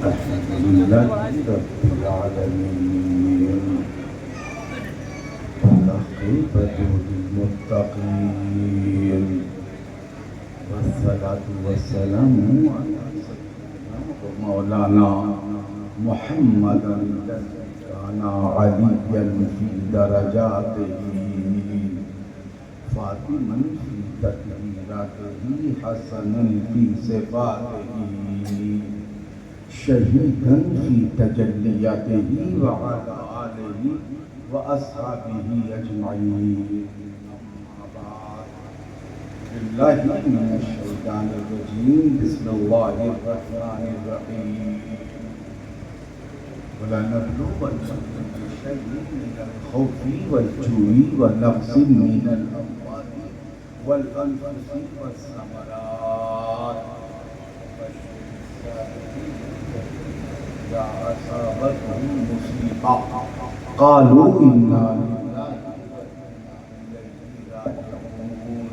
الحمد لله رب العالمين والعاقبة للمتقين والصلاة والسلام على سيدنا ومولانا محمد الذي كان عليا في درجاته فاطما في تكبيراته حسنا في صفاته شهيدا في تجلياته وعلى آله وأصحابه أجمعين. بالله من الشيطان الرجيم بسم الله الرحمن الرحيم. ولنبلونكم بشيء من الخوف والجوع ونقص من الأموال والأنفس والثمرات وبشر الصابرين إذا أصابتهم مصيبة قالوا إنا لله وإنا إليه راجعون.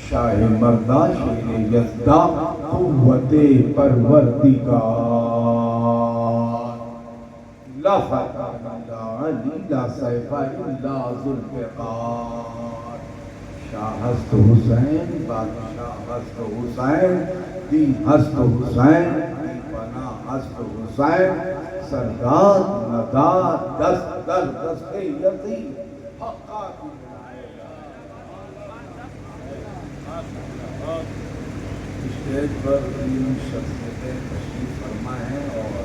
شاہ مردہ شیر یزدہ قوت پروردگار لا فتح الا علی لا سیف الا ذوالفقار. شاہ ہست حسین بادشاہ ہست حسین دی ہست حسین دی پناہ ہست حسین سردار ندار دست در دست یزید حقا کی اسٹیج پر تین شخصیتیں تشریف فرما ہیں اور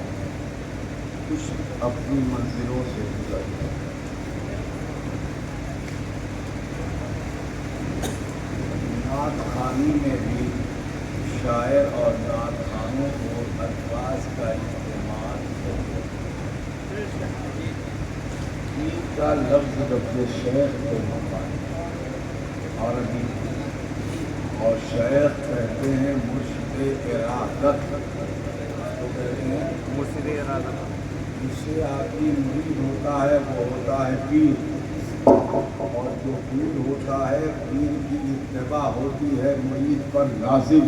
کچھ اپنی منزلوں سے گزر گئے. نعت خوانی میں بھی شاعر اور نعت خوانوں کو الفاظ کا استعمال عید کا لفظ لفظ شیخ کو عربی اور شیخ کہتے ہیں مرشد ارادت. تو کہتے ہیں مرشد ارادت جس سے آدمی مرید ہوتا ہے وہ ہوتا ہے پیر اور جو پیر ہوتا ہے پیر کی اتباع ہوتی ہے مرید پر لازم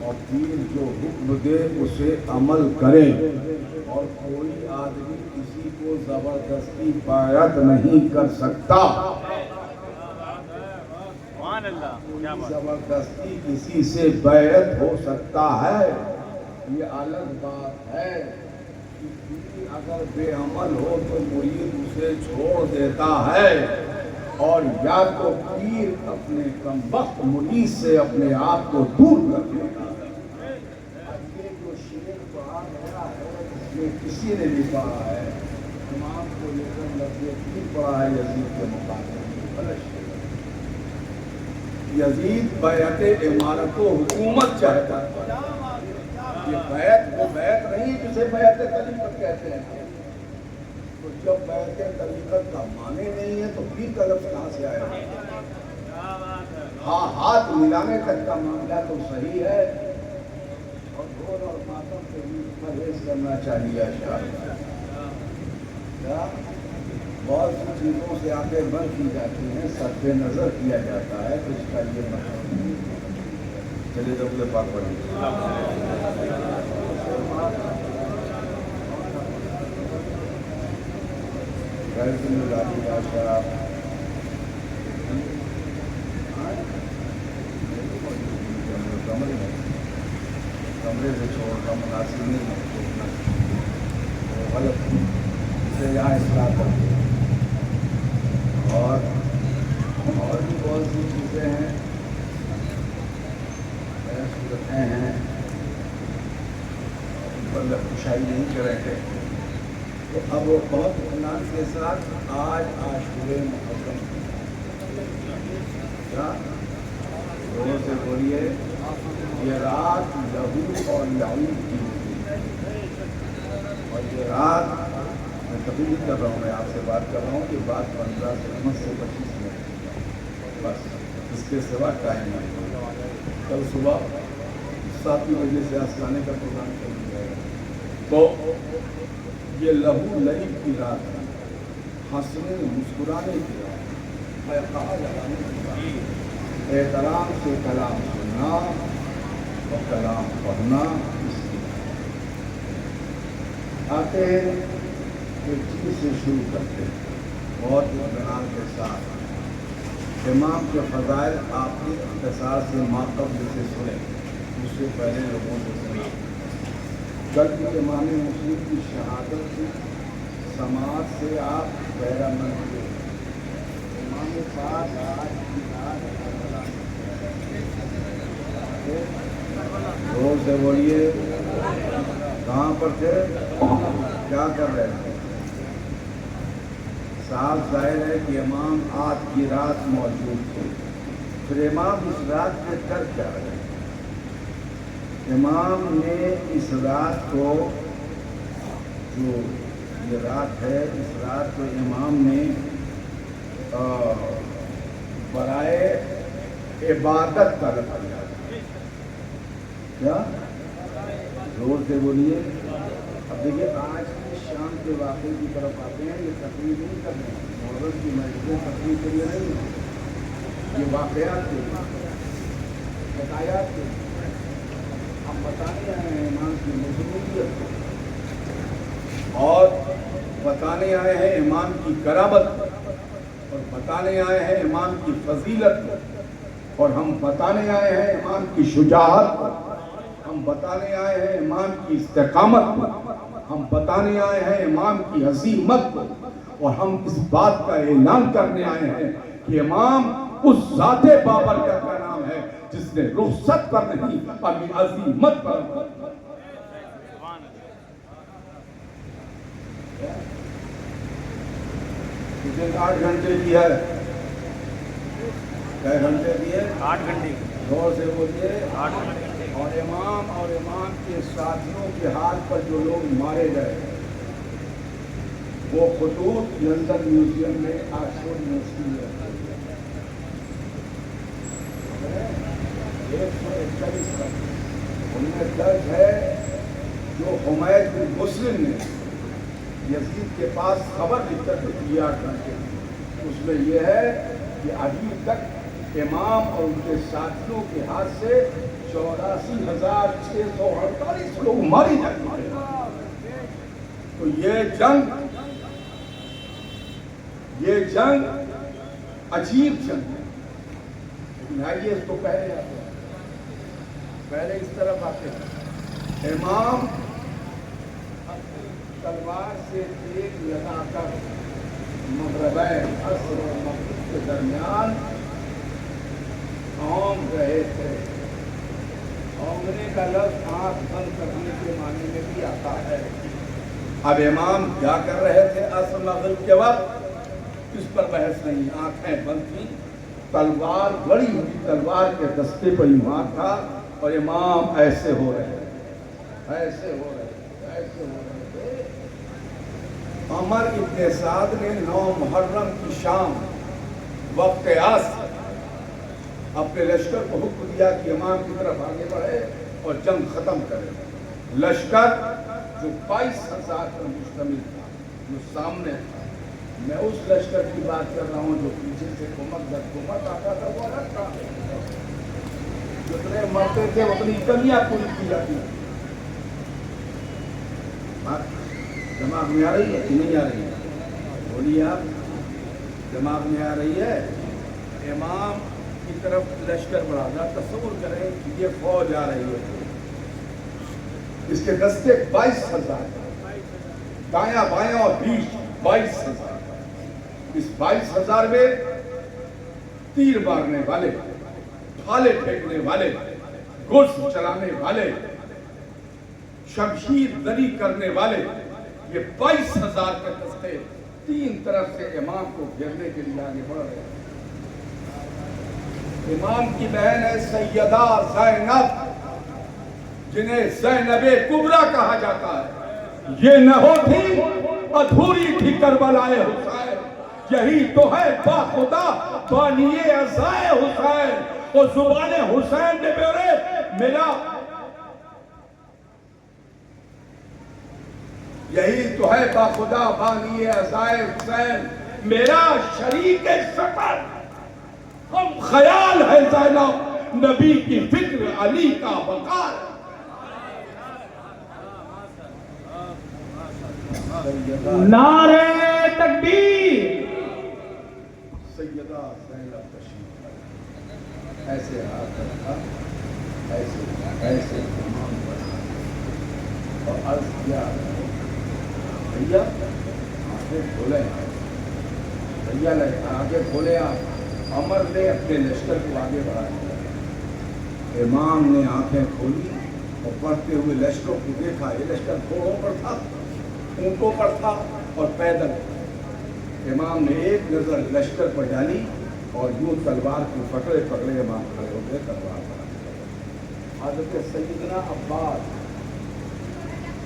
اور پیر جو حکم دے اسے عمل کرے اور کوئی آدمی کسی کو زبردستی بیعت نہیں کر سکتا. زبردستی کسی سے بیعت ہو سکتا ہے یہ الگ بات ہے. اگر بے عمل ہو تو مرید اسے چھوڑ دیتا ہے اور یا تو پیر اپنے کم وقت مرید سے اپنے آپ کو دور کر دیتا ہے. یہ جو شعر پڑھا گیا ہے اس میں کسی نے بھی پڑھا ہے امام کو لے کر لفظ پیر پڑھا ہے یزید کے مقابلے میں غلط شعر. یزید بیعت امارت و حکومت چاہتا ہے. یہ بیعت وہ بیعت نہیں جسے بیعت طریقت کہتے ہیں. تو جب بیعت طریقت کا معنی نہیں ہے تو پیر کا لفظ کہاں سے آیا؟ ہاں ہاتھ ملانے تک کا معاملہ تو صحیح ہے اور ڈھول اور ماتم سے بھی پرہیز کرنا چاہیے. بہت سی چیزوں سے آنکھیں بند کی جاتی ہیں صرف نظر کیا جاتا ہے تو اس کا یہ مطلب نہیں. چلیے درود پاک پڑھیں. کمرے سے چھوڑ کا مناسب نہیں ہے غلط اسے یہاں اصلاح کرتے ہیں. اور بھی بہت سی چیزیں ہیں صورتیں ہیں کشائی نہیں کریں گے. تو اب بہت اطمینان کے ساتھ آج عاشورہ محرم کیا زور سے بولیے یہ رات لہو اور لعین کی اور یہ رات میں تبدیل کر رہا ہوں. میں آپ سے بات کر رہا ہوں کہ بات 15 سے 25 منٹ بس اس کے سوا ٹائم نہیں. کل صبح 7 بجے سے آسکانے کا پروگرام چل جائے گا. تو یہ لہو لعب کی رات ہے, ہنسنے مسکرانے کی رات, پیقاہ لگانے کی رات, احترام سے کلام سننا اور کلام پڑھنا اس کی. آتے ہیں ایک چیز سے شروع کرتے ہیں بہت اطمینان کے ساتھ امام کے فضائل آپ نے اختصار سے ماقبل سے سنے، اس سے پہلے لوگوں سے سنا۔ کل بھی امام مسلم کی شہادت کی سماعت سے آپ بہرہ مند ہوئے۔ امام پاک آج کی رات زور سے بولیے، کہاں پر تھے، کیا کر رہے تھے؟ صاف ظاہر ہے کہ امام آج کی رات موجود تھے، پھر امام اس رات میں کر کیا رہے؟ امام نے اس رات کو، جو یہ رات ہے، اس رات کو امام نے برائے عبادت کا رکھا گیا۔ کیا؟ زور سے بولیے۔ اب دیکھیے آج کی شام کے واقعے کی طرف آتے ہیں، یہ تقریر نہیں کر رہے ہیں، محرم کی مسجدیں تقریر کے لیے نہیں ہیں، یہ واقعات کے حکایات کے ہم بتانے آئے ہیں امام کی مضبوطیت اور بتانے آئے ہیں امام کی کرامت اور بتانے آئے ہیں امام کی فضیلت اور ہم بتانے آئے ہیں امام کی شجاعت، ہم بتانے آئے ہیں امام کی استقامت، ہم بتانے آئے ہیں امام کی عظیمت اور ہم اس بات کا اعلان کرنے آئے ہیں کہ امام اس ذات بابر کا نام ہے جس نے رخصت پر نہیں اپنی عظیمت پر مجھے 8 گھنٹے کی ہے، کئے گھنٹے کی ہے؟ 8 گھنٹے۔ زور سے بولیے 8 گھنٹے۔ اور امام کے ساتھیوں کے ہاتھ پر جو لوگ مارے گئے وہ خطوط لندن میوزیم میں آشور میوزیم میں 141 ان میں درج ہے جو حمید بن مسلم نے یزید کے پاس خبر لکھ کر دی 8 گھنٹے، اس میں یہ ہے کہ ابھی تک امام اور ان کے ساتھیوں کے ہاتھ سے 84,648 لوگ ماری جا چکے ہیں۔ تو یہ جنگ عجیب جنگ ہے، لیکن آئیے اس کو پہلے آتے ہیں، پہلے اس طرف آتے ہیں۔ امام تلوار سے تیر لگا کر مغربین عصر اور مغرب کے درمیان اونگ رہے تھے۔ اونگنے کا لفظ آنکھ بند کرنے کے معنی میں بھی آتا ہے۔ اب امام کیا کر رہے تھے عصر مغرب کے وقت، اس پر بحث نہیں، آنکھیں بند تھیں، تلوار بڑی ہوئی تلوار کے دستے پر ایمان تھا اور امام ایسے ہو رہے تھے، ایسے ہو رہے تھے، ایسے ہو رہے تھے۔ عمر ابن سعد نے 9 محرم کی شام وقت عصر اپنے لشکر کو حکم دیا کہ امام کی طرف آگے بڑھے اور جنگ ختم کرے۔ لشکر جو 22,000 پر مشتمل تھا، جو سامنے تھا، میں اس لشکر کی بات کر رہا ہوں جو پیچھے سے کمک آتا تھا، وہ الگ تھا، جتنے مرتے تھے اپنی کمیاں پوری کی جاتی تھی۔ دماغ میں آ رہی ہے کہ نہیں آ رہی ہے؟ بولیے آپ، دماغ میں آ رہی ہے؟ امام کی طرف لشکر بڑھا گیا، تصور کریں کہ یہ فوج آ رہی ہے، اس کے دستے 22,000، دایاں بایاں اور بیچ 22,000۔ اس 22,000 میں تیر مارنے والے، بھالے پھینکنے والے، گرز چلانے والے، شمشیر زنی کرنے والے، یہ 22,000 کے دستے 3 طرف سے امام کو گھیرنے کے لیے آگے بڑھ رہے ہیں۔ امام کی بہن ہے سیدہ زینب، جنہیں زینب کبریٰ کہا جاتا ہے۔ یہ نہ ہوتی ادھوری تھی کربلائے حسین، یہی تو ہے باخدا بانی عزائے حسین، اور زبان حسین نے میرا یہی تو ہے باخدا بانی عزائے حسین، میرا شریک سفر، ہم خیال ہے زینب، نبی کی فکر علی کا وقار۔ نعرے تکبیر. سیدہ زینب تشریف ایسے ہاتھ رکھا، ایسے ایسے امام پر اور عرض کیا بھیا آنکھیں کھولے، بھیا آگے کھولے، آپ امر لے اپنے لشکر کو آگے بڑھائیں. امام نے آنکھیں کھولی اور پڑھتے ہوئے لشکر کو دیکھا. یہ لشکر گھوڑوں پر تھا، اونٹوں پر تھا اور پیدل. امام نے ایک نظر لشکر پر ڈالی اور یوں تلوار کو پکڑے پکڑے امام کھڑے ہو گئے تلوار پر. حضرت سیدنا عباس،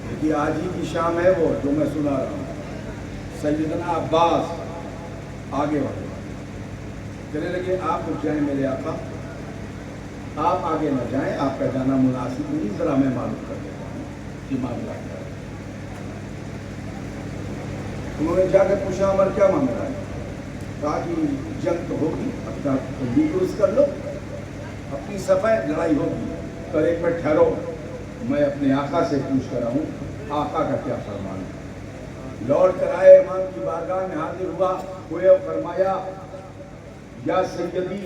دیکھیے آج ہی کی شام ہے وہ جو میں سنا رہا ہوں. سیدنا عباس آگے بڑھے، کہنے لگے آپ رک جائیں میرے آقا، آپ آگے نہ جائیں، آپ کا جانا مناسب نہیں، ذرا میں معلوم کر دیتا ہوں کہ معاملہ کیا ہے. انہوں نے جا کے پوچھا عمر کیا معاملہ ہے؟ کہا کہ جنگ تو ہوگی، اپنا تنظیم درست کر لو، اپنی صفائی لڑائی ہوگی. تو ایک منٹ ٹھہرو، میں اپنے آقا سے پوچھ کر آؤں آقا کا کیا فرمان ہے. لوٹ کر آئے، امام کی بارگاہ میں حاضر ہوا، ہوئے اور فرمایا یا سیدی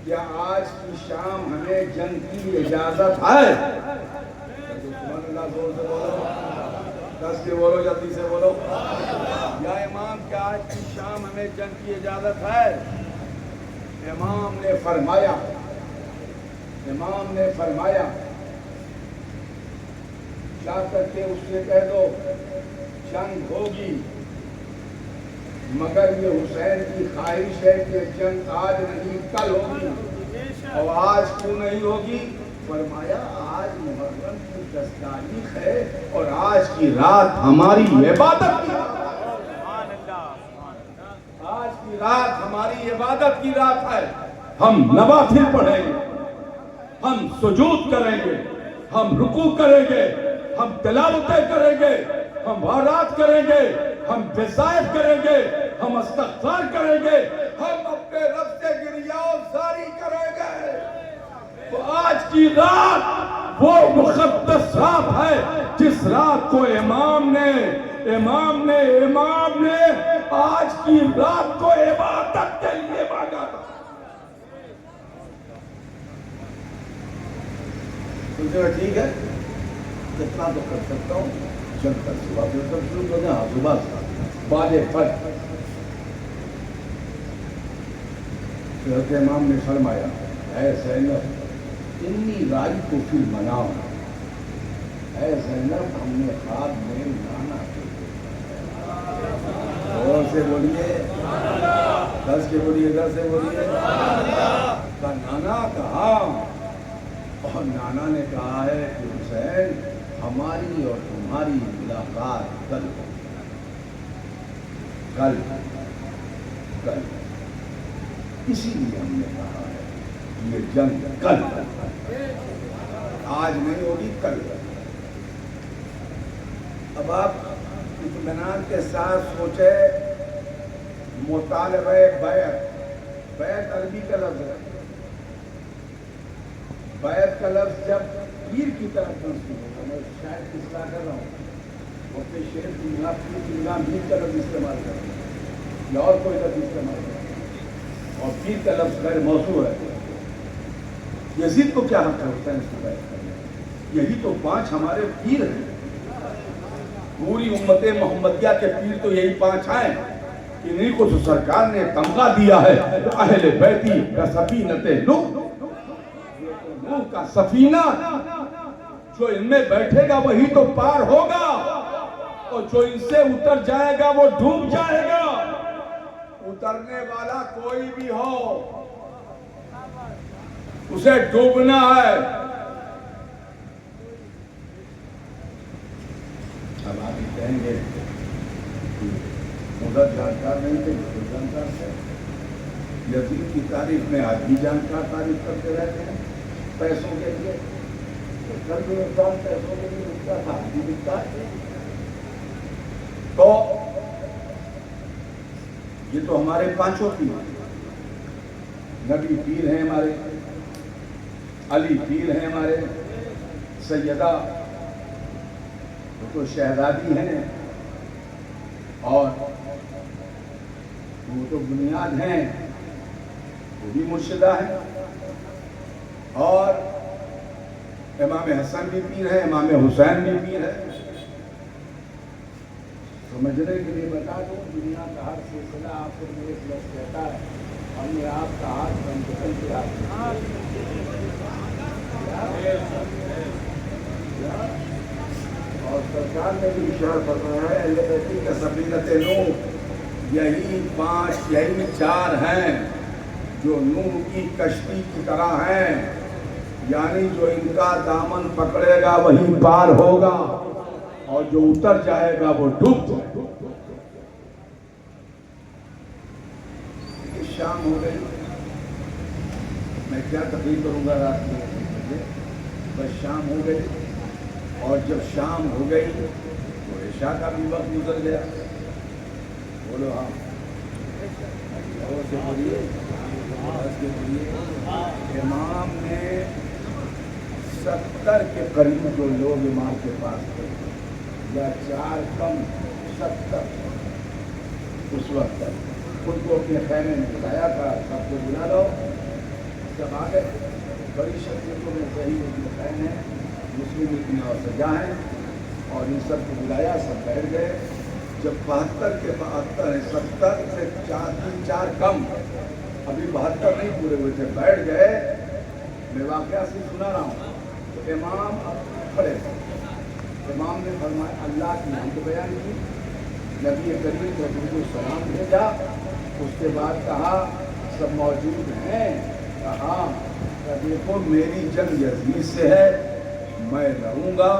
کیا آج کی شام ہمیں جنگ کی اجازت ہے؟ سبحان اللہ، زور سے بولو، کس کے بولو، جلدی سے بولو. یا امام کیا آج کی شام ہمیں جنگ کی اجازت ہے؟ امام نے فرمایا جا کر کے اس سے کہہ دو جنگ ہوگی، مگر یہ حسین کی خواہش ہے کہ جنگ آج نہیں کل ہوگی. اور آج کیوں نہیں ہوگی؟ فرمایا آج محرم کی 10 تاریخ ہے اور آج کی رات ہماری عبادت کی رات ہے. آج کی رات ہماری عبادت کی رات ہے. ہم نوافل پڑھیں گے، ہم سجود کریں گے، ہم رکوع کریں گے، ہم تلاوتیں کریں گے، ہم وارات کریں گے، ہم وظائف کریں گے، ہم استغفار کریں گے، ہم اپنے رب سے گریہ و زاری کریں گے. تو آج کی رات وہ مقدس رات ہے جس رات کو امام نے آج کی رات کو عبادت کے لیے مانگا تھا. ٹھیک ہے، جتنا تو کر سکتا ہوں جنگ کر صبح شروع کر دیں. ہاں صبح بعد فرق. حضرت امام نے فرمایا اے زینب انی رائی کو پھر مناؤ. اے زینب ہم نے خواب میں نانا اور سے بولیے، دس کے بولیے، ادھر سے بولیے، نانا کہا. اور نانا نے کہا ہے کہ حسین ہماری اور تمہاری ملاقات کل اسی لیے ہم نے کہا ہے یہ جنگ کل آج نہیں ہوگی، کل. اب آپ اطمینان کے ساتھ سوچے مطالبہ بیعت عربی کا لفظ ہے. بیعت کا لفظ جب پیر کی طرف منسوب ہوگا، میں شاید اصلاح کر رہا ہوں، وہ اپنے شعر کی پیر کی میر کا لفظ استعمال کر رہا ہوں یا اور کوئی لفظ استعمال کر رہا ہوں، اور پیر کا لفظ غیر موضوع ہے. یزید کو کیا حق ہے حسین سے بیعت کرنے؟ یہی تو 5 ہمارے پیر ہیں. پوری امت محمدیہ کے پیر تو یہی 5 ہیں. انہیں کو جو سرکار نے تمغہ دیا ہے اہل بیتی کا سفینۃ نوح کا سفینہ، جو ان میں بیٹھے گا وہی تو پار ہوگا، اور جو ان سے اتر جائے گا وہ ڈوب جائے گا. اترنے والا کوئی بھی ہو اسے ڈوبنا ہے. اب آپ ہی کہیں گے ادھر جانکار نہیں تھے، ادھر جانکار تھے. یزید کی تاریخ میں آج بھی جانکار تعریف کرتے رہتے ہیں پیسوں کے لیے. کل بھی انسان پیسوں کے لیے بکتا تھا، آج بھی بکتا ہے. تو یہ تو ہمارے 5 پیر ہیں. نبی پیر ہیں ہمارے، علی پیر ہیں ہمارے، سیدہ وہ تو شہزادی ہیں، اور وہ تو بنیاد ہیں، وہ بھی مرشدہ ہیں، اور امام حسن بھی پیر ہے، امام حسین بھی پیر ہے۔ سمجھنے کے لیے بتا دوں، دنیا کا ہر سلسلہ آپ کو میرے پلس کہتا ہے، ہم نے آپ کا ہاتھ بند کر کے آپ اور سرکار نے بھی اشارہ فرمایا ہے البتی کا سفینت نوح، یہی چار ہیں جو نوح کی کشتی کی طرح ہیں، یعنی جو ان کا دامن پکڑے گا وہی پار ہوگا، اور جو اتر جائے گا وہ ڈوب جائے گا۔ شام ہو گئی، میں کیا تقریر کروں گا رات میں، بس شام ہو گئی، اور جب شام ہو گئی تو عشاء کا بھی وقت گزر گیا۔ بولو ہاں، امام نے 70 کے قریب جو لوگ امام کے پاس تھے، یا 4 کم 70 اس وقت تک خود کو اپنے خیمے میں بلایا تھا، سب کو بلا لو، جب آ گئے بڑی شخصیتوں میں صحیح خیم ہے، مسلم اتنی اور سجا ہے، اور ان سب کو بلایا، سب بیٹھ گئے۔ جب 72 کے 70 سے 4 کم، ابھی 72 نہیں پورے ہوئے تھے، بیٹھ گئے، میں واقعہ سے سنا رہا ہوں، تو امام کھڑے تھے، امام نے فرمایا اللہ کی حمد بیان کی، نبی کریم کو سلام بھیجا، اس کے بعد کہا سب موجود ہیں، کہا دیکھو میری جنگ یزید سے ہے، میں لڑوں گا،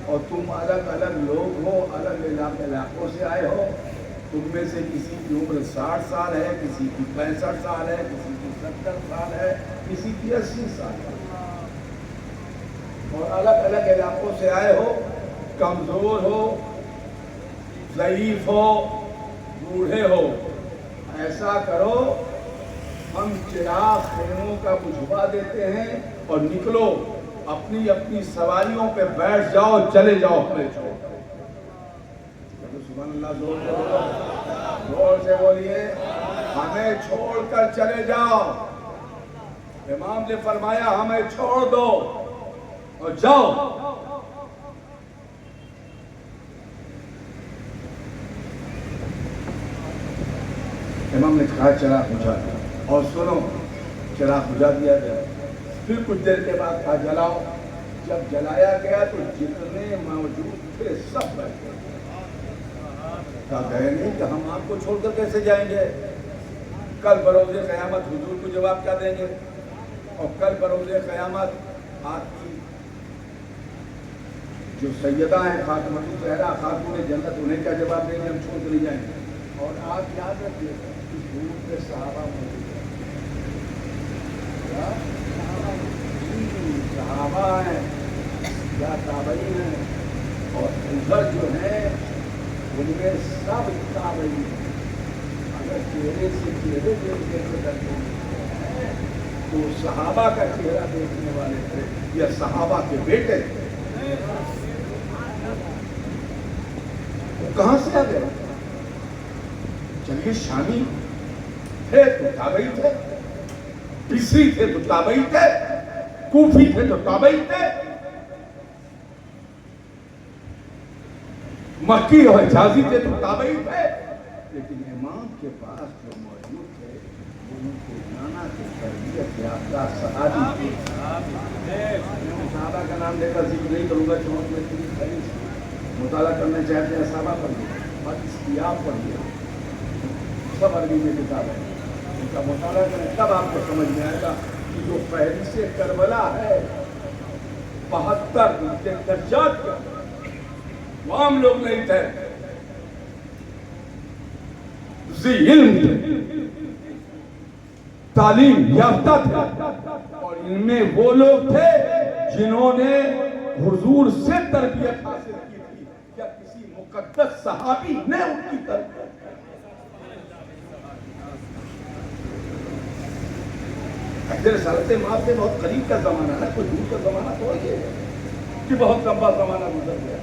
اور تم الگ الگ لوگ ہو، الگ علاقوں سے آئے ہو، تم میں سے کسی کی عمر 60 سال ہے، کسی کی 65 سال ہے، کسی کی 70 سال ہے، کسی کی 80 سال ہے، اور الگ الگ علاقوں سے آئے ہو، کمزور ہو، ضعیف ہو، بوڑھے ہو، ایسا کرو ہم چراغ خیموں کا بجھوا دیتے ہیں اور نکلو، اپنی اپنی سواریوں پہ بیٹھ جاؤ، چلے جاؤ ہمیں چھوڑ کر۔ سبحان اللہ، زور سے بولیے، ہمیں چھوڑ کر چلے جاؤ۔ امام نے فرمایا ہمیں چھوڑ دو اور جاؤ۔ امام نے کہا چراغ بجھا دیا، اور سنو چراغ بجھا دیا گیا، پھر کچھ دیر کے بعد کہا جلاؤ، جب جلایا گیا تو جتنے موجود تھے سب بیٹھ گئے، کہا گئے نہیں کہ ہم آپ کو چھوڑ کر کیسے جائیں گے، کل بروز قیامت حضور کو جواب کیا دیں گے، اور کل بروز قیامت آپ کی جو سیدہ ہیں فاطمہ الزہرا خاتون جنت، انہیں کیا جواب دیں گے، ہم چھوڑ کر نہیں جائیں گے۔ اور آپ یاد رکھیے اس دور کے صحابہ موجود ہیں، صحابہ ہیں یا تابعین ہیں، اور ادھر جو ہیں ان میں سب تابعین ہیں، اگر چہرے سے چہرے دیکھنے سے کرتے ہیں تو صحابہ کا چہرہ دیکھنے والے تھے یا صحابہ کے بیٹے تھے، وہ کہاں سے آ گئے؟ چلیے شامی تھے تو تابعی تھے، بصری تھے تو تابعی تھے، کوفی تھے تو تابعی تھے، مکی اور حجازی تھے تو تابعی تھے، لیکن امام کے پاس جو موجود تھے ان کے نانا کے تربیت یافتہ صحابی تھے۔ صحابہ کا نام لے کر ذکر نہیں کروں گا، چونکہ میں مطالعہ کرنا چاہتے ہیں صحابہ پر لیا اور استیاب پر لیا، سب عربی میں کتاب ہے، ان کا مطالعہ کریں تب آپ کو سمجھ میں آئے گا کہ جو فہرست کربلا ہے 72 کے درجات کا، وہ عام لوگ نہیں تھے، ذی علم تھے، تعلیم یافتہ تھے، اور ان میں وہ لوگ تھے جنہوں نے حضور سے تربیت حاصل کی تھی، یا کسی مقدس صحابی نے ان کی تربیت۔ رسالت ماں سے بہت قریب کا زمانہ ہے، کوئی دور کا زمانہ تو ہے کہ بہت لمبا زمانہ گزر گیا۔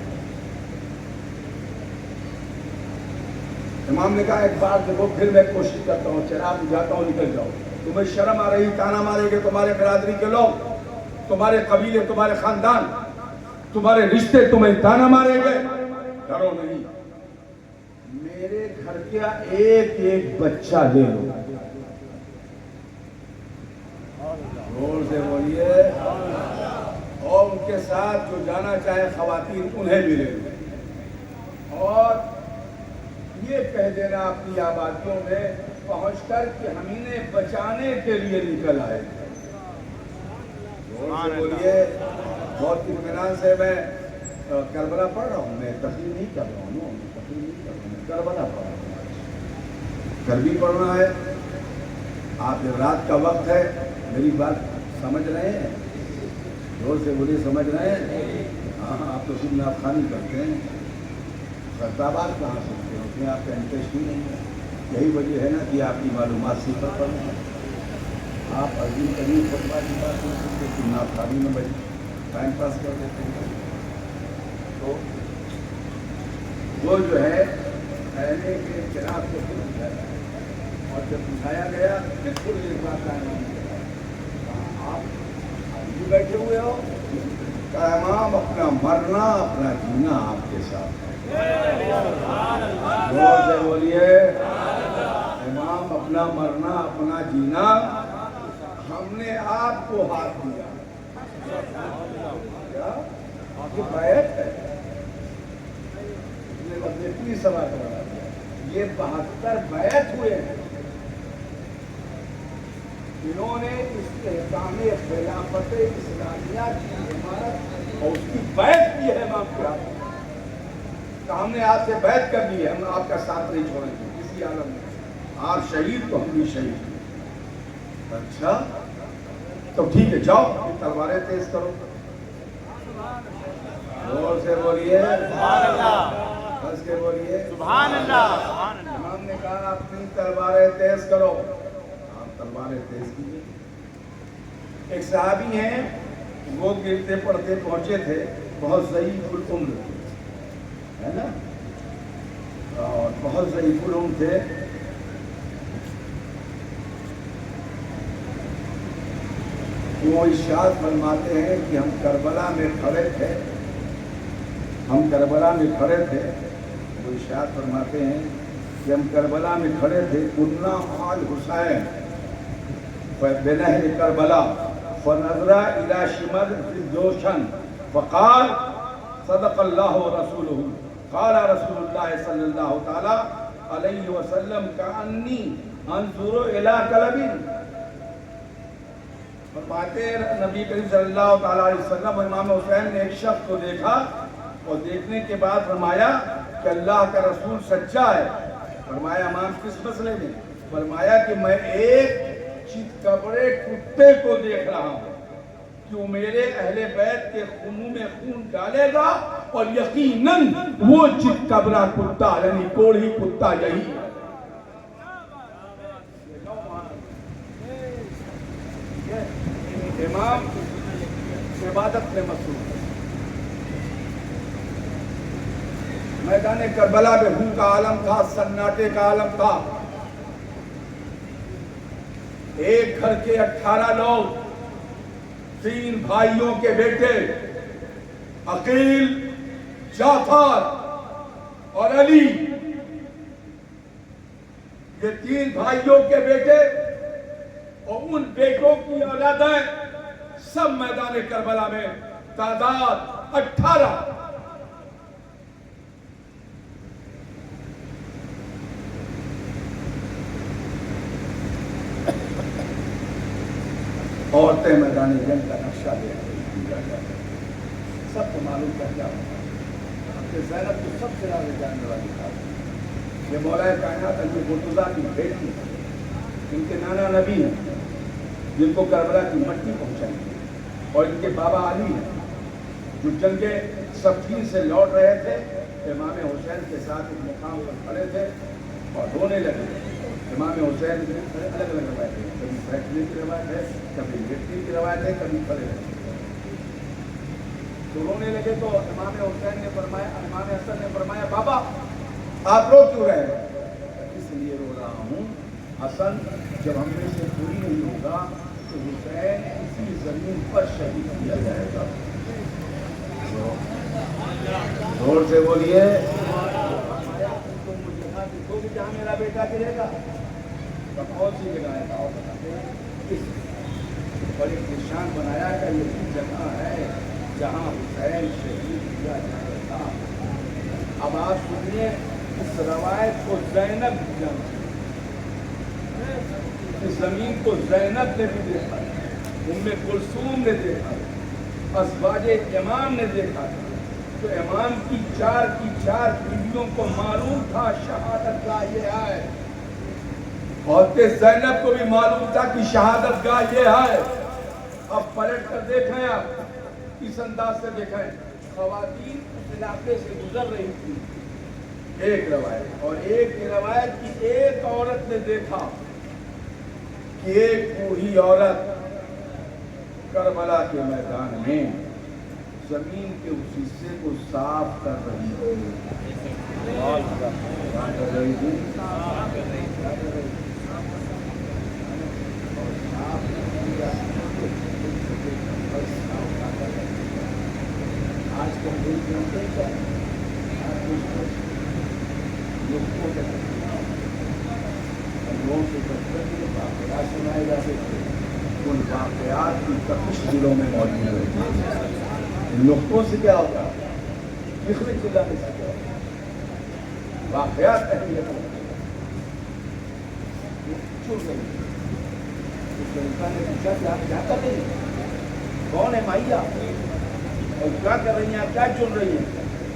امام نے کہا ایک بار دیکھو پھر میں کوشش کرتا ہوں، چراغ بجھاتا ہوں، نکل جاؤ. تمہیں شرم آ رہی، تانا مارے گے تمہارے برادری کے لوگ، تمہارے قبیلے، تمہارے خاندان، تمہارے رشتے تمہیں تانا مارے گے. ڈرو نہیں، میرے گھر کا ایک ایک بچہ لے لو. زور سے بولیے. اور ان کے ساتھ جو جانا چاہے خواتین انہیں بھی لے لو، اور یہ کہہ دینا اپنی آبادیوں میں پہنچ کر کہ ہم انہیں بچانے کے لیے نکل آئے. زور سے بولیے. بہت اطمینان سے میں کربلا پڑھ رہا ہوں، میں تقریر نہیں کر رہا ہوں، کربلا پڑھ رہا ہوں. گھر بھی پڑھنا ہے. آپ جب رات کا وقت ہے، میری بات سمجھ رہے ہیں؟ زور سے بولیے، سمجھ رہے ہیں؟ ہاں آپ تو صرف نافخانی کرتے ہیں، خطابات کہاں سنتے ہیں، اس میں آپ کا انٹرسٹ ہی نہیں ہے. یہی وجہ ہے نا کہ آپ کی معلومات صفر پر ہیں. آپ عظیم قریب خطبہ کی بات نہیں سنتے، کہ نافخانی میں بھائی ٹائم پاس کر دیتے ہیں. تو وہ جو ہے پہلے کے خلاف کو بجھایا ہے، اور جب بجھایا گیا بالکل ایک بات آئی. آپ بھی بیٹھے ہوئے ہو، امام اپنا مرنا اپنا جینا آپ کے ساتھ. زور سے بولیے. امام اپنا مرنا اپنا جینا، ہم نے آپ کو ہاتھ دیا. کیا آپ کی بیعت ہے؟ اتنی سوا کرا دیا. یہ 72 بیعت ہوئے ہیں. انہوں نے استحکام خلافت اسلامیہ کی عمارت اور اس کی بیعت کی ہے امام کے ہاتھ. ہم نے آپ سے بیعت کر دی ہے، ہم آپ کا ساتھ نہیں چھوڑیں گے کسی عالم میں. آپ شہید تو ہم بھی شہید. اچھا تو ٹھیک ہے، جاؤ تلواریں تیز کرو. زور سے بولیے، بس کے بولیے سبحان اللہ. امام نے کہا اپنی تلواریں تیز کرو. آپ تلواریں تیز کیجیے. ایک صحابی ہیں، وہ گرتے پڑتے پہنچے تھے، بہت ضعیف العمر ہے نا، اور بہت ضعیف العمر تھے. وہ ارشاد فرماتے ہیں کہ ہم کربلا میں کھڑے تھے، وہ ارشاد فرماتے ہیں کہ ہم کربلا میں کھڑے تھے. کنا آل حسین بنہر کربلا فنظر الى شمر فی الجوشن فقال صدق اللہ ورسولہ. قال رسول اللہ صلی اللہ تعالی علیہ وسلم کانی انظر الى کلب. فرماتے نبی کریم صلی اللہ تعالی علیہ وسلم امام حسین نے ایک شخص کو دیکھا، اور دیکھنے کے بعد فرمایا کہ اللہ کا رسول سچا ہے. فرمایا امام کس مسئلے میں؟ فرمایا کہ میں ایک چتکبرے کتے کو دیکھ رہا ہوں کہ وہ میرے اہل بیت کے خونوں میں خون ڈالے گا، اور یقیناً وہ چتکبرا کتا یعنی کوڑھی کتا یہی ہے. امام عبادت میں مصروف ہے. میدان کربلا میں ہوں کا عالم تھا، سناٹے کا عالم تھا. ایک گھر کے 18 لوگ، 3 بھائیوں کے بیٹے عقیل، جعفر اور علی. یہ 3 بھائیوں کے بیٹے اور ان بیٹوں کی اولادیں سب میدان کربلا میں، تعداد 18. عورتیں میدان جنگ کا نقشہ لے رہی. سب کو معلوم کیا ہوتا ہے کہ زینب کو سب سے زیادہ جاننے والی تھا. یہ مولا کائنات حضرت مرتضیٰ کی بیٹی ہے، ان کے نانا نبی ہیں جن کو کربلا کی مٹی پہنچائی، اور ان کے بابا علی ہیں جو جنگ صفین سے لوٹ رہے تھے. امام حسین کے ساتھ ایک مقام پر کھڑے تھے اور رونے لگے. امام حسین الگ الگ روایت ہے، کبھی بیٹھنے کی روایت ہے، کبھی لیٹنے کی روایت ہے، کبھی کھڑے رہنے. تو رونے لگے تو امام حسین نے فرمایا، امام حسن نے فرمایا بابا آپ رو کیوں رہے؟ حسن جب ہم میں سے کوئی نہیں ہوگا تو حسین اسی زمین پر شہید کیا جائے گا. زور سے بولیے. جہاں میرا بیٹا گرے گا کون سی جگہ ہے اور ایک نشان بنایا کہ یہ جگہ ہے جہاں حسین شہید کیا جائے گا. اب آپ سنیے اس روایت کو زینب جانتی، اس زمین کو زینب نے بھی دیکھا، ام کلثوم نے دیکھا، ازواج امام نے دیکھا. تو امام کی چار بیویوں کو معلوم تھا شہادت گاہ یہ ہے، اور زینب کو بھی معلوم تھا کہ شہادت گاہ یہ ہے. اب پلٹ کر دیکھیں، آپ اس انداز سے دیکھیں، خواتین اس علاقے سے گزر رہی تھی. ایک روایت اور ایک روایت کی ایک عورت نے دیکھا کہ ایک بوڑھی عورت کربلا کے میدان میں زمین کے اس حصے کو صاف کر رہی ہے. آج کل لوگوں کے واقعات سنائے جاتے تھے، ان واقعات کی تپش دلوں میں موجود ہے. نقطوں سے کیا ہوگا؟ لکھنے چلانے سے کیا ہوگا؟ واقعات اہمیت چن رہی ہے. اس لڑکا نے پوچھا کہ آپ کیا کر رہی ہیں؟ کون ہے مائیا اور کیا کر رہی ہیں آپ؟ کیا چن رہی ہیں؟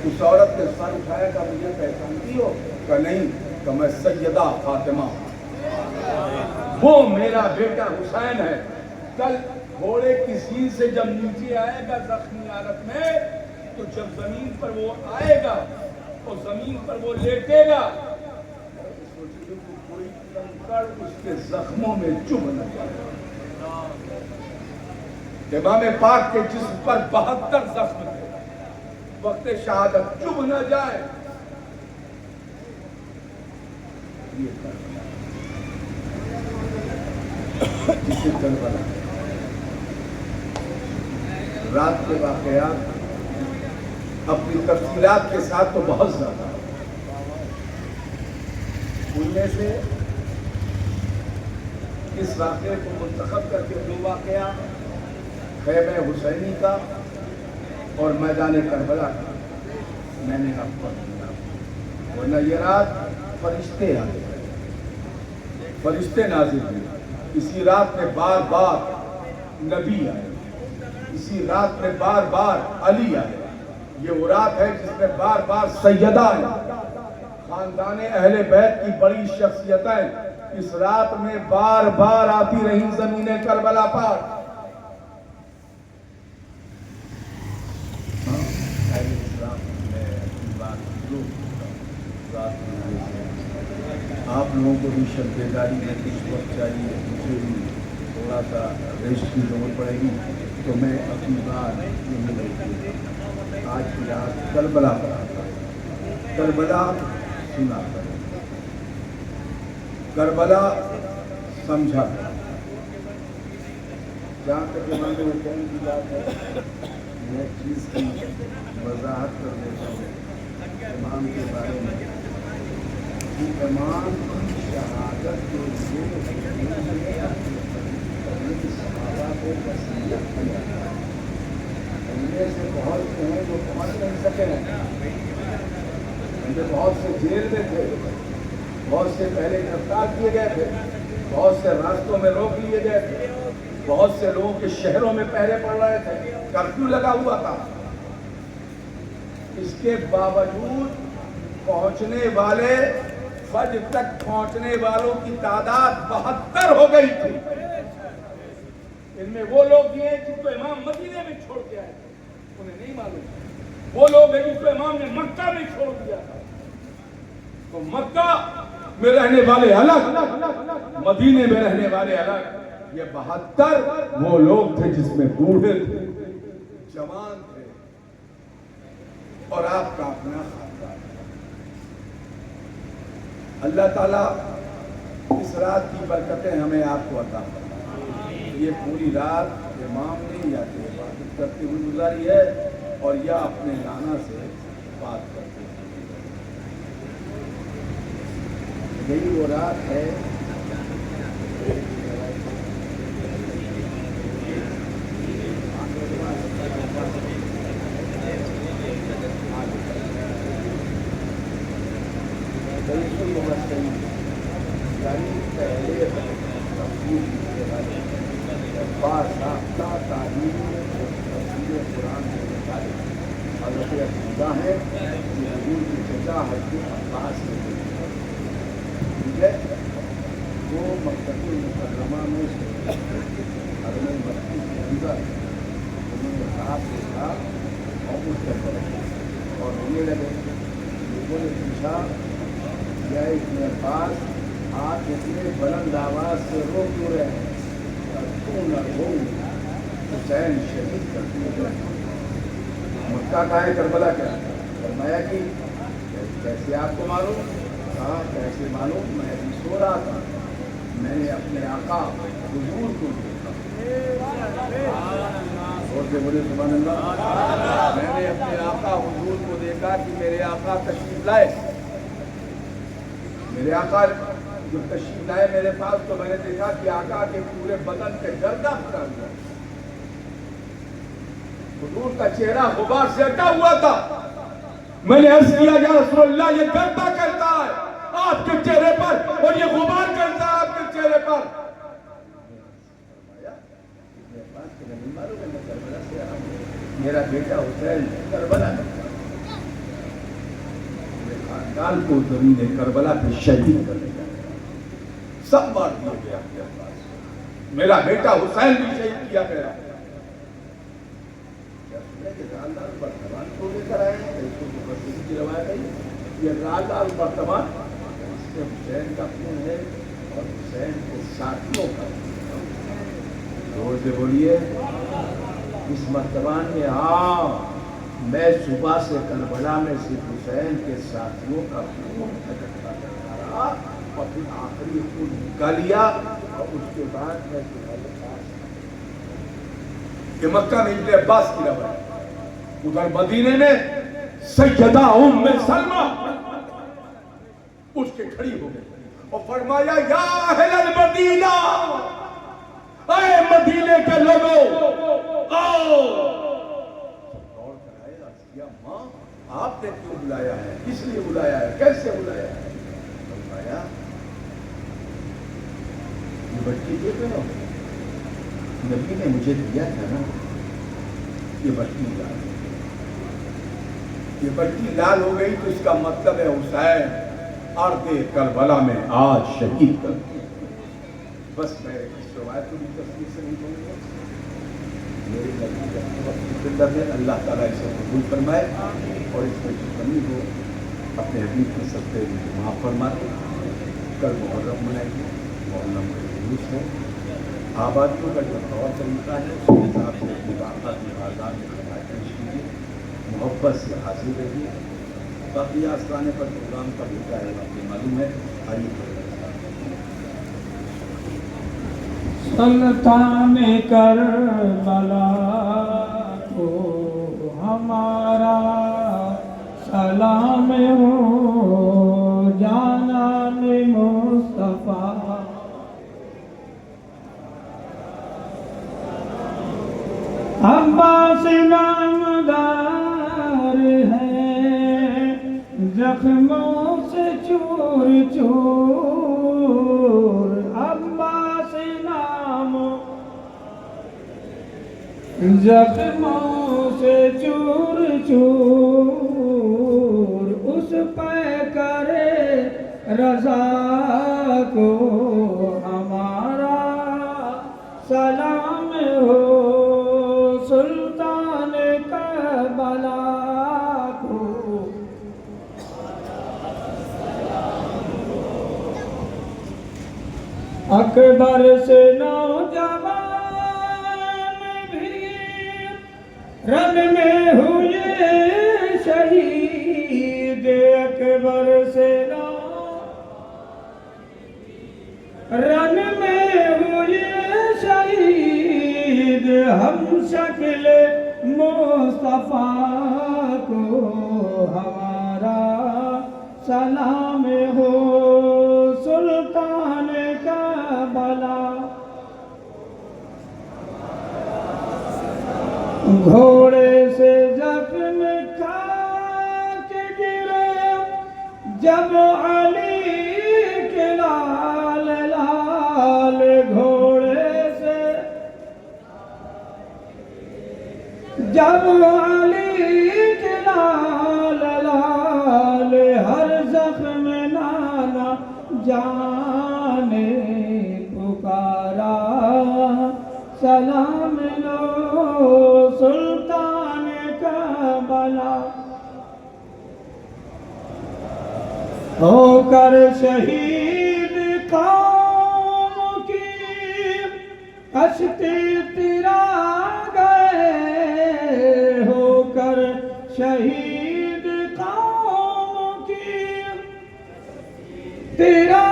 اس عورت نے سر اٹھایا کہ مجھے پہچانتی ہو؟ کہ نہیں. کہ میں سیدہ فاطمہ، وہ میرا بیٹا حسین ہے. کل گھوڑے کی سین سے جب نیچے آئے گا زخمی حالت میں، تو جب زمین پر وہ آئے گا اور زمین پر وہ لیٹے گا، کوئی کنکڑ اس کے زخموں میں چبھ نہ جائے. امام پاک کے جسم پر 72 زخم تھے، وقت شہادت چبھ نہ جائے. جسے کربلا رات کے واقعات اپنی تفصیلات کے ساتھ تو بہت زیادہ، ان میں سے اس واقعے کو منتخب کر کے 2 واقعہ خیمہ حسینی کا اور میدان کربلا کا میں نے آپ کو دیا. ورنہ یہ رات فرشتے آئے، فرشتے نازل ہوئے. اسی رات میں بار بار نبی آئے، اسی رات میں بار بار علی آئے. یہ وہ رات ہے جس میں بار بار سیدہ آئے. خاندان اہل بیت کی بڑی شخصیتیں اس رات میں بار بار آتی رہی زمین کربلا پر. آپ لوگوں کو بھی شب بیداری میں کچھ وقت چاہیے، مجھے بھی تھوڑا سا ریسٹ کی ضرورت پڑے گی. تو میں اپنی بات آج کی رات کربلا پر آتا ہوں. کربلا سنا کریں، کربلا سمجھا کریں. جہاں تک امام حسین کی بات ہے، میں ایک چیز کی وضاحت کر دیتا ہوں امام کے بارے میں. امام کی شہادت کے لیے صحابہ کو وسیلہ کیا. ان میں سے بہت سے ہیں جو پہنچ نہیں سکے ہیں، ان میں بہت سے جیل میں تھے، بہت سے پہلے گرفتار کیے گئے تھے، بہت سے راستوں میں روک لیے گئے تھے، بہت سے لوگوں کے شہروں میں پہرے پڑ رہے تھے، کرفیو لگا ہوا تھا. اس کے باوجود پہنچنے والے، فجر تک پہنچنے والوں کی تعداد 72 ہو گئی تھی. ان میں وہ لوگ بھی ہیں جن کو امام مدینے میں چھوڑ کے آئے تھے، انہیں نہیں معلوم. وہ لوگ ہیں جن کو امام نے مکہ میں چھوڑ دیا تھا. تو مکہ میں رہنے والے الگ، مدینے میں رہنے والے الگ. یہ 72 وہ لوگ تھے جس میں بوڑھے تھے، جوان تھے، اور آپ کا اپنا خاندان. اللہ تعالیٰ اس اس رات کی برکتیں ہمیں آپ کو عطا فرمائے. یہ پوری رات امام نے یا تو عبادت کرتے ہوئے گزاری ہے اور یا اپنے نانا سے بات کرتے ہوئے. یہی وہ رات ہے باضابطہ تعلیم اور تفسیر قرآن کے مطابق حضرت عقیدہ ہے کہ حضور کی چچا حضرت عباس نے ٹھیک ہے. وہ مکۃ المکرمہ میں حرم مکی کے اندر انہوں نے ہاتھ دیکھا اور اس کے طرف اور رونے لگے. لوگوں نے پوچھا یا ابن عباس آپ اتنے بلند آواز سے رو کیوں رہے ہیں؟ کیوں نہ رو حسین شہید کر دیا. مکہ کا ہے کربلا کیا؟ فرمایا کہ کیسے آپ کو معلوم؟ کہا کیسے معلوم؟ میں ابھی سو رہا تھا, میں نے اپنے آقا حضور کو دیکھا. اور کے بولے سبحان اللہ. میں نے اپنے آقا حضور کو دیکھا کہ میرے آقا تشریف لائے. میرے آقا جو تشریف لائے میرے پاس تو میں نے دیکھا کہ آقا کے پورے بدن پہ گردہ پھٹا ہوا. حضور کا چہرہ غبار سے ہٹا ہوا تھا. میں نے عرض کیا یا رسول اللہ یہ گردہ کرتا ہے آپ کے چہرے پر اور یہ غبار کرتا ہے آپ کے چہرے پر. میرا بیٹا حسین کربلا خاندان کو زمین کربلا پہ شہید کرنے کا سب مار دیا گیا میرے پاس. میرا بیٹا حسین بھی شہید کیا گیا. رازدار برتمان کو لے کر آئے ہیں کی روایت ہے. یہ رازدار برتمان اس سے حسین کا خون ہے اور حسین کے ساتھیوں کا. زور سے بولیے اس مرتبان میں. ہاں میں صبح سے کربلا میں صرف حسین کے ساتھیوں کا خون اکٹھا کرتا رہا اور پھر آخری خون نکالیا اور اس کے بعد میں کہ مکہ میں ابن عباس کی روایت. ادھر مدینے میں سیدہ ام سلمہ اٹھ کے کھڑی ہو گئی اور فرمایا یا اہل المدینہ, اے مدینے کے لوگوں آؤ. اور کرایا کیا ماں آپ نے کیوں بلایا ہے, کس لیے بلایا ہے, کیسے بلایا ہے؟ فرمایا یہ بچی دیکھ رہے ہو نبی نے مجھے دیا تھا نا, یہ بچی لال, یہ بچی لال ہو گئی تو اس کا مطلب ہے حسین ارض کربلا میں آج شہید کر دیا. بس میں اس روایت کو بھی تفصیل سے نہیں کہوں گا. میرے نبی کے اندر ہے اللہ تعالیٰ اسے قبول فرمائے اور اس میں جو کمی ہو اپنے حبیب کے صدقے معاف فرمائے. کل محرم منائیں گے, محرم کا جلوس ہے. آبادیوں کا جو طور طریقہ ہے اس کے حساب سے اپنی واقعات میں بازار میں خدمات پیش کیجیے, محبت سے حاضر رہیے. باقی آستانے پر پروگرام کا ہوتا ہے آپ کو معلوم ہے. آئیے سلطان کربلا کو ہمارا سلام ہو, جانان مصطفیٰ عباس نامدار ہے, زخموں سے چور چور. عباس نام زخموں سے چور چور, اس پہ کرے رضا کو ہمارا سلام ہو. سلطان کربلا کو اکبر سے نوجوان بھی رن میں ہوئے شہید. اکبر سے رن میں ہوئے شہید ہم شکل مصطفیٰ کو ہمارا سلام ہو سلطان کربلا گھوڑے سے زخم کھا کے گرے جب علی کے لال لال گھوڑے سے جب علی کے لال لال ہر زخم نانا جانے پکارا سلام لو سلطان کربلا ہو کر شہید قوم کی کشتی تیرا گئے ہو کر شہید قوم کی تیرا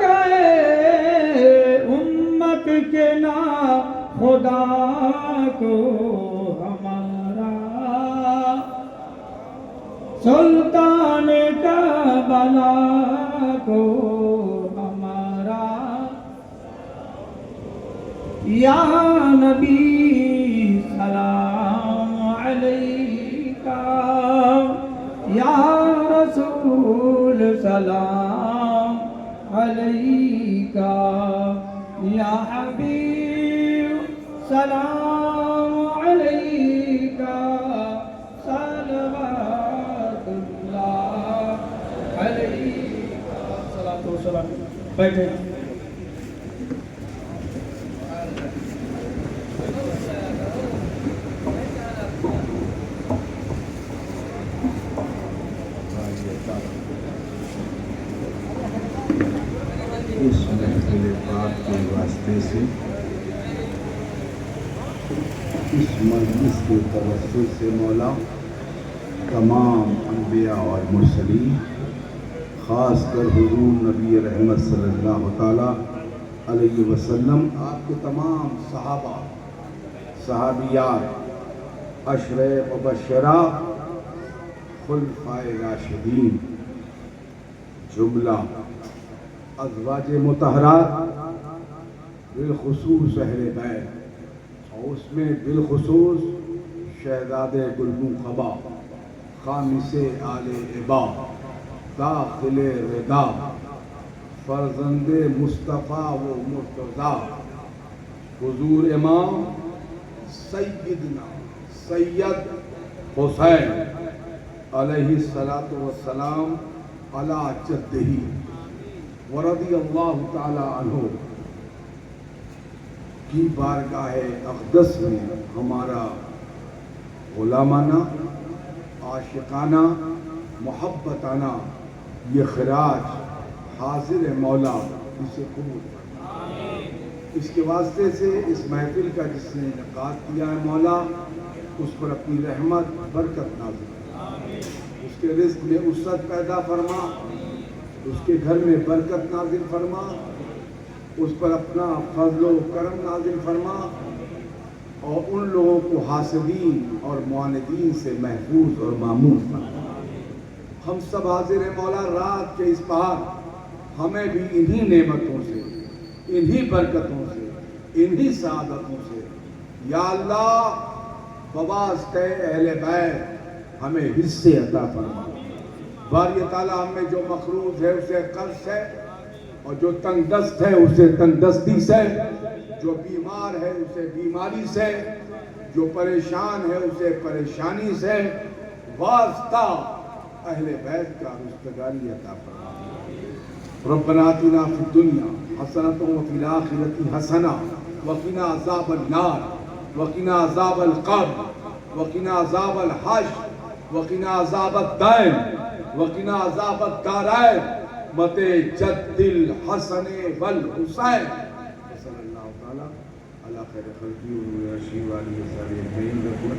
گئے امت کے نا خدا کو ہمارا سلطان کربلا کو ہمارا یا نبی سلام علیکہ یا رسول سلام علیکہ یا حبیب سلام علیکہ صلوات اللہ علیکہ صلاۃ و سلام بیٹھے اس محفل پاک کے واسطے سے اس مجلس کے توسط سے مولا تمام انبیاء اور مرسلین خاص کر حضور نبی رحمت صلی اللہ تعالیٰ علیہ وسلم آپ کے تمام صحابہ صحابیات عشرہ مبشرہ خلفائے راشدین جملہ ازواج مطہرات بالخصوص اہل بیت اور اس میں بالخصوص شہزادے گلبن قبا خامس آل عبا داخل ردا فرزند مصطفیٰ و مرتضیٰ حضور امام سیدنا سید حسین علیہ السلام علی جدہ ورضی اللہ تعالی عنہ کی بارگاہ اقدس میں ہمارا غلامانہ عاشقانہ محبتانہ یہ خراج حاضر مولا اسے قبول فرما۔ اس کے واسطے سے اس محفل کا جس نے انعقاد کیا ہے مولا اس پر اپنی رحمت برکت نازل فرما، اس کے رزق میں وسعت پیدا فرما، اس کے گھر میں برکت نازل فرما، اس پر اپنا فضل و کرم نازل فرما اور ان لوگوں کو حاسدین اور معاندین سے محفوظ اور معمول فرما۔ ہم سب حاضر ہیں مولا رات کے اس پہر ہمیں بھی انہی نعمتوں سے، انہی برکتوں سے، انہی سعادتوں سے یا اللہ بواسطہ اہل بیت ہمیں حصے عطا فرما۔ باری تعالیٰ ہم میں جو مقروض ہے اسے قرض ہے، اور جو تنگ دست ہے اسے تنگ دستی سے، جو بیمار ہے اسے بیماری سے، جو پریشان ہے اسے پریشانی سے، واسطہ اہل بیت کا رستگاری عطا فرما۔ ربنا آتنا فی الدنیا حسنۃ وفی الآخرۃ حسنہ وقنا عذاب النار وقنا عذاب القبر وقنا عذاب الحشر وقنا عذاب الدین وقنا عذاب الدارین مت جد الحسن والحسین صلی اللہ تعالی علی خیر خلقہ و رشید علیہ السلام